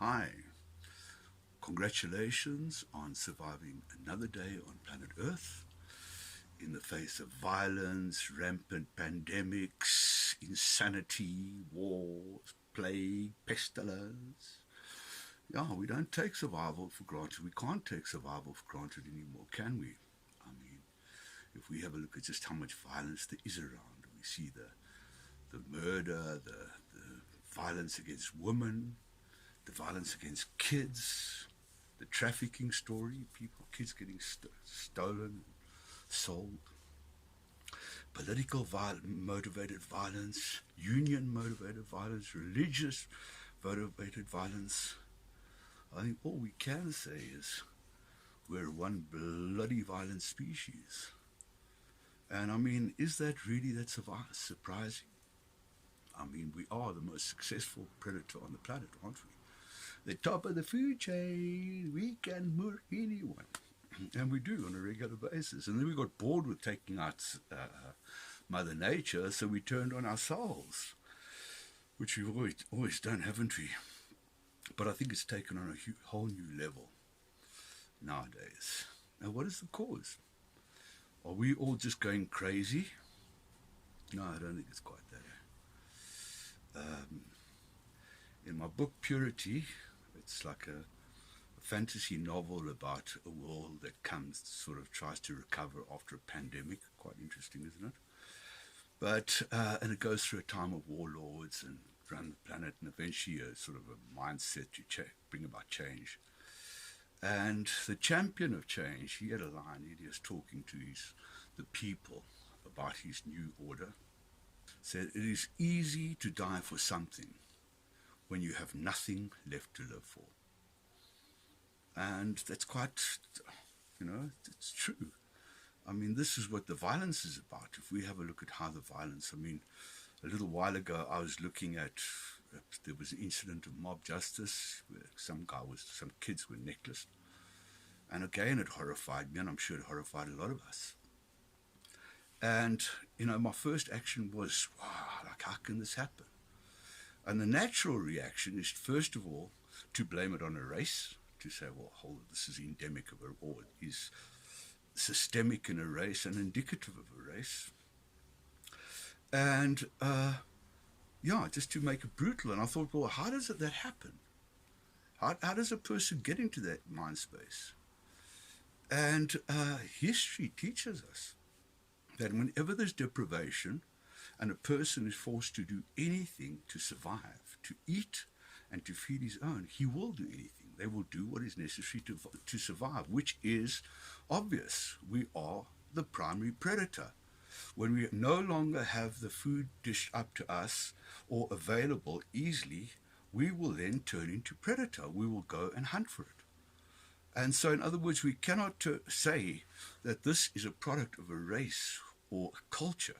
Hi, congratulations on surviving another day on planet Earth in the face of violence, rampant pandemics, insanity, wars, plague, pestilence. Yeah, we don't take survival for granted. We can't take survival for granted anymore, can we? I mean, if we have a look at just how much violence there is around, we see the murder, the violence against women, the violence against kids, the trafficking story, kids getting stolen, sold, political motivated violence, union motivated violence, religious motivated violence. I think all we can say is we're one bloody violent species. And I mean, is that really that surprising? I mean, we are the most successful predator on the planet, aren't we? The top of the food chain, we can murder anyone. And we do on a regular basis. And then we got bored with taking out Mother Nature, so we turned on ourselves, which we've always done, haven't we? But I think it's taken on a whole new level nowadays. Now, what is the cause? Are we all just going crazy? No, I don't think it's quite that. In my book Purity, it's like a fantasy novel about a world that tries to recover after a pandemic. Quite interesting, isn't it? But and it goes through a time of warlords and run the planet, and eventually a sort of a mindset to bring about change. And the champion of change, he had a line. He was talking to the people about his new order. Said, "It is easy to die for something when you have nothing left to live for." And that's quite, it's true. I mean, this is what the violence is about. If we have a look at how the violence, I mean, a little while ago I was looking at, there was an incident of mob justice where some kids were necklaced. And again, it horrified me, and I'm sure it horrified a lot of us. And, my first action was, wow, like, how can this happen? And the natural reaction is, first of all, to blame it on a race, to say, well, hold it, this is endemic of a, or it is systemic in a race and indicative of a race. And, just to make it brutal. And I thought, well, how does that happen? How does a person get into that mind space? And history teaches us that whenever there's deprivation and a person is forced to do anything to survive, to eat and to feed his own, he will do anything. They will do what is necessary to survive, which is obvious. We are the primary predator. When we no longer have the food dished up to us or available easily, we will then turn into predator. We will go and hunt for it. And so, in other words, we cannot say that this is a product of a race or a culture.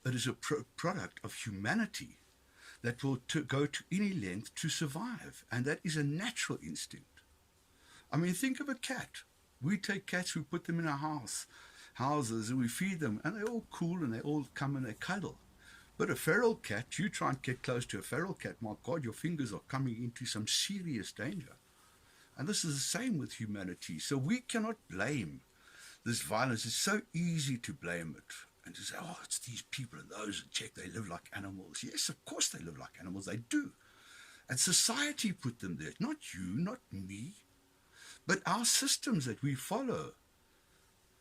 It is a product of humanity that will go to any length to survive. And that is a natural instinct. I mean, think of a cat. We take cats, we put them in our houses, and we feed them, and they're all cool, and they all come and they cuddle. But a feral cat, you try and get close to a feral cat, my God, your fingers are coming into some serious danger. And this is the same with humanity. So we cannot blame this violence. It's so easy to blame it and to say, oh, it's these people and those, and check, they live like animals. Yes, of course they live like animals. They do. And society put them there. Not you, not me, but our systems that we follow.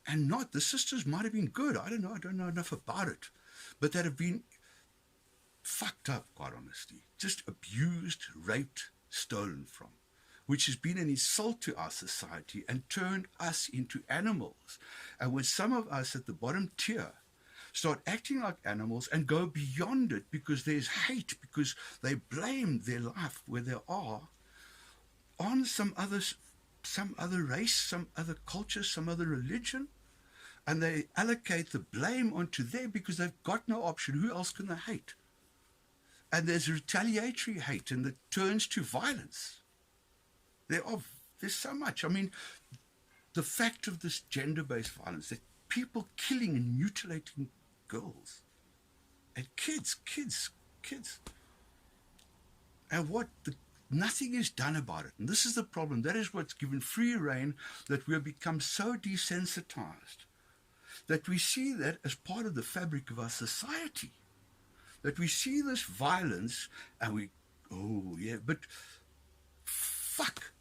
And not, the systems might have been good. I don't know enough about it. But that have been fucked up, quite honestly. Just abused, raped, stolen from, which has been an insult to our society and turned us into animals. And when some of us at the bottom tier start acting like animals and go beyond it because there's hate, because they blame their life where they are on some other race, some other culture, some other religion, and they allocate the blame onto them because they've got no option. Who else can they hate? And there's retaliatory hate, and it turns to violence. There's so much. I mean, the fact of this gender-based violence, that people killing and mutilating girls and kids. And what nothing is done about it. And this is the problem. That is what's given free rein, that we have become so desensitized that we see that as part of the fabric of our society. That we see this violence and we, oh yeah, but fuck.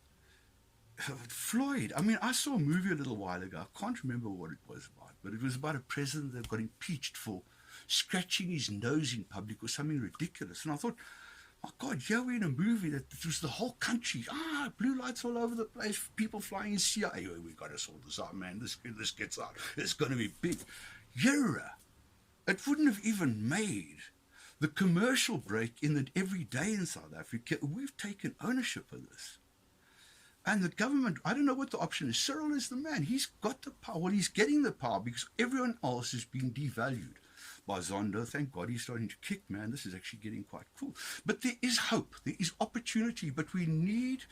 Floyd, I mean, I saw a movie a little while ago. I can't remember what it was about, but it was about a president that got impeached for scratching his nose in public or something ridiculous. And I thought, my God, here we're in a movie that it was the whole country. Blue lights all over the place, people flying in CIA. We got to sort this out, man. This gets out. It's going to be big. Yera, it wouldn't have even made the commercial break in that every day in South Africa. We've taken ownership of this. And the government, I don't know what the option is. Cyril is the man. He's got the power. Well, he's getting the power because everyone else is being devalued by Zondo. Thank God he's starting to kick, man. This is actually getting quite cool. But there is hope. There is opportunity. But we need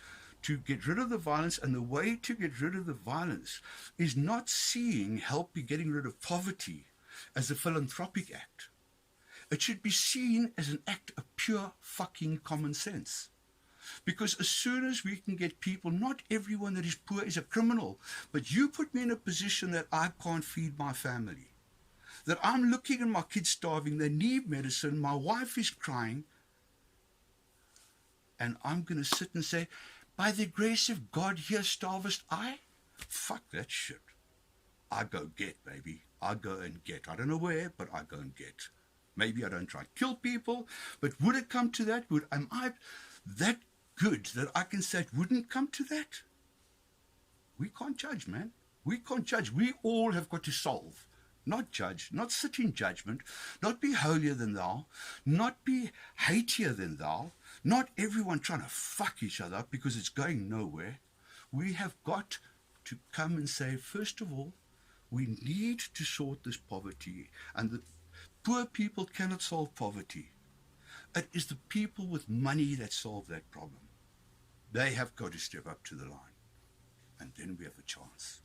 to get rid of the violence. And the way to get rid of the violence is not seeing help in getting rid of poverty as a philanthropic act. It should be seen as an act of pure fucking common sense. Because as soon as we can get people, not everyone that is poor is a criminal, but you put me in a position that I can't feed my family, that I'm looking at my kids starving, they need medicine, my wife is crying, and I'm going to sit and say, by the grace of God, here starvest I? Fuck that shit. I go get, baby. I go and get. I don't know where, but I go and get. Maybe I don't try to kill people, but would it come to that? Am I that good that I can say it wouldn't come to that? We can't judge, man. We can't judge. We all have got to solve, not judge, not sit in judgment, not be holier than thou, not be hatier than thou, not everyone trying to fuck each other up because it's going nowhere. We have got to come and say, first of all, we need to sort this poverty, and the poor people cannot solve poverty. It is the people with money that solve that problem. They have got to step up to the line. And then we have a chance.